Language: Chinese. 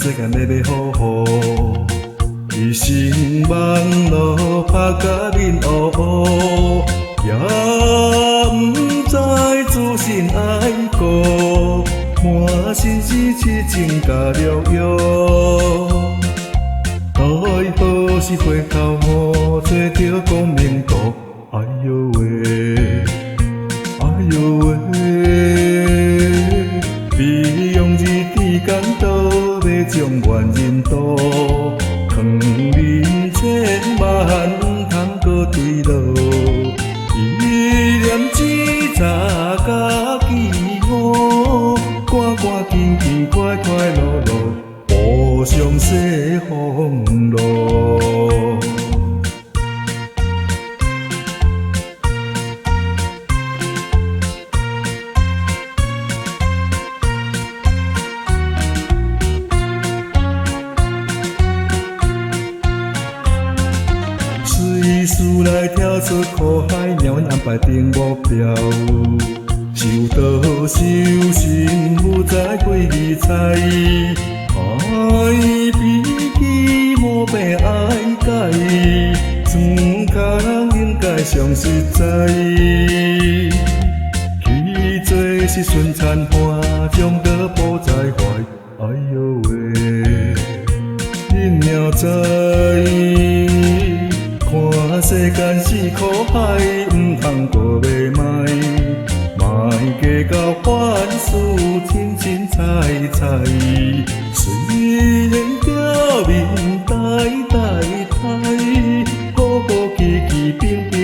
世间要好好，一生梦路拍甲面乌乌，也不知自信爱顾，满身是痴情甲疗愈。待何时回头雨，做着光明图？哎呦喂，哎呦喂，比用日天间倒要将怨人渡，藏人千万唔通搁退路，依念只查家己好，赶赶紧紧，快快乐乐，步上西风路。随时来跳出苦海，命运安排定目标。受道受心，不知几字彩。爱比起无病爱改，庄脚人应该上实在。去做时顺残花，将刀抱在怀。哎呦喂，恁鸟知？看世间是苦海，唔通过袂歹，莫计较凡事清清彩彩。虽然表面呆呆呆，好好奇奇平平。